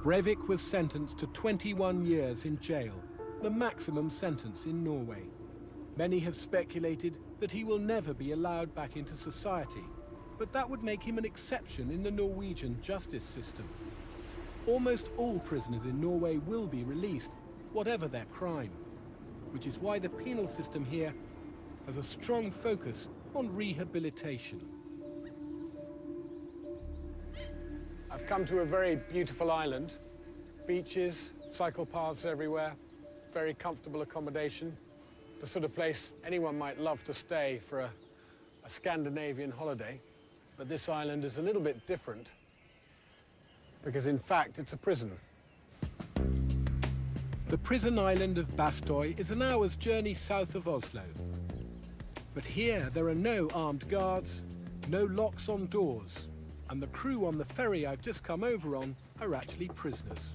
Breivik was sentenced to 21 years in jail, the maximum sentence in Norway. Many have speculated that he will never be allowed back into society, but that would make him an exception in the Norwegian justice system. Almost all prisoners in Norway will be released, whatever their crime, which is why the penal system here has a strong focus on rehabilitation. I've come to a very beautiful island. Beaches, cycle paths everywhere, very comfortable accommodation. The sort of place anyone might love to stay for a Scandinavian holiday. But this island is a little bit different because, in fact, it's a prison. The prison island of Bastøy is an hour's journey south of Oslo. But here there are no armed guards, no locks on doors, and the crew on the ferry I've just come over on are actually prisoners.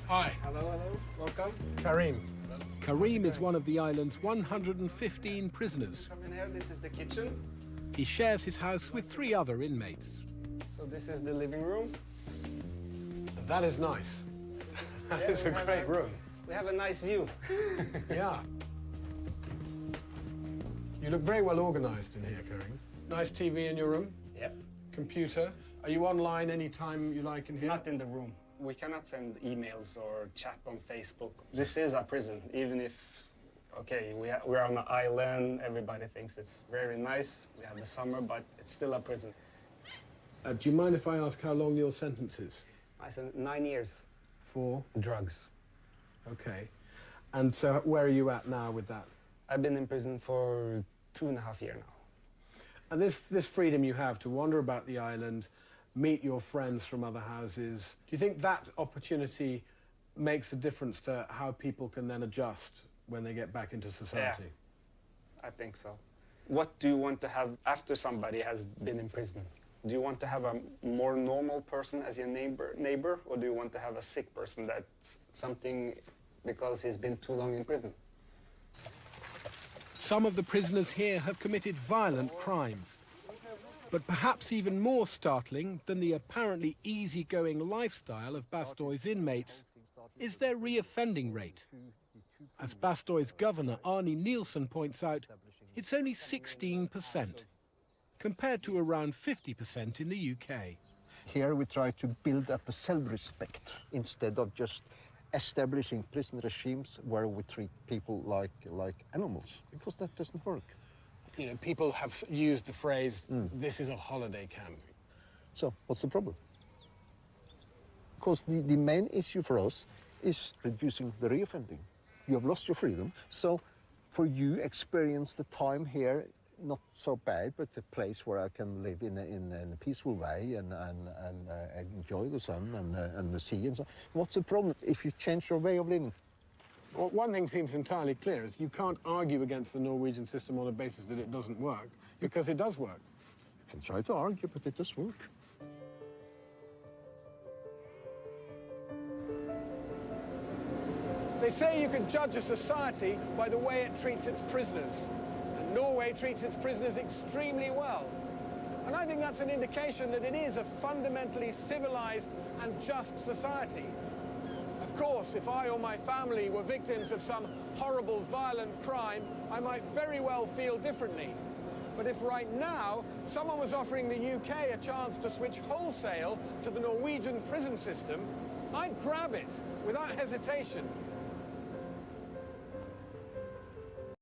Hi. Hello, hello. Welcome. Karim. Karim is one of the island's 115 prisoners. Come in here. This is the kitchen. He shares his house with 3 other inmates. So this is the living room. That is nice. That is a great room. We have a nice view. Yeah. You look very well organized in here, Karim. Nice TV in your room? Yep. Computer? Are you online anytime you like in here? Not in the room. We cannot send emails or chat on Facebook. This is a prison, even if, okay, we're on an island, everybody thinks it's very nice. We have the summer, but it's still a prison. Do you mind if I ask how long your sentence is? I said 9 years. For? Drugs. Okay. And so where are you at now with that? I've been in prison for 2.5 years now. And this freedom you have to wander about the island, meet your friends from other houses, do you think that opportunity makes a difference to how people can then adjust when they get back into society? Yeah, I think so. What do you want to have after somebody has been in prison? Do you want to have a more normal person as your neighbor, or do you want to have a sick person that's something because he's been too long in prison? Some of the prisoners here have committed violent crimes. But perhaps even more startling than the apparently easygoing lifestyle of Bastøy's inmates is their reoffending rate. As Bastøy's governor Arne Nielsen points out, it's only 16%, compared to around 50% in the UK. Here we try to build up a self-respect instead of just establishing prison regimes where we treat people like animals, because that doesn't work. You know, people have used the phrase, this is a holiday camp. So what's the problem? Because the main issue for us is reducing the reoffending. You have lost your freedom, so for you experience the time here not so bad, but a place where I can live in a peaceful way and enjoy the sun and the sea and so on. What's the problem if you change your way of living? Well, one thing seems entirely clear is you can't argue against the Norwegian system on the basis that it doesn't work, because it does work. You can try to argue, but it does work. They say you can judge a society by the way it treats its prisoners. And Norway treats its prisoners extremely well. And I think that's an indication that it is a fundamentally civilized and just society. Of course, if I or my family were victims of some horrible, violent crime, I might very well feel differently. But if right now someone was offering the UK a chance to switch wholesale to the Norwegian prison system, I'd grab it without hesitation.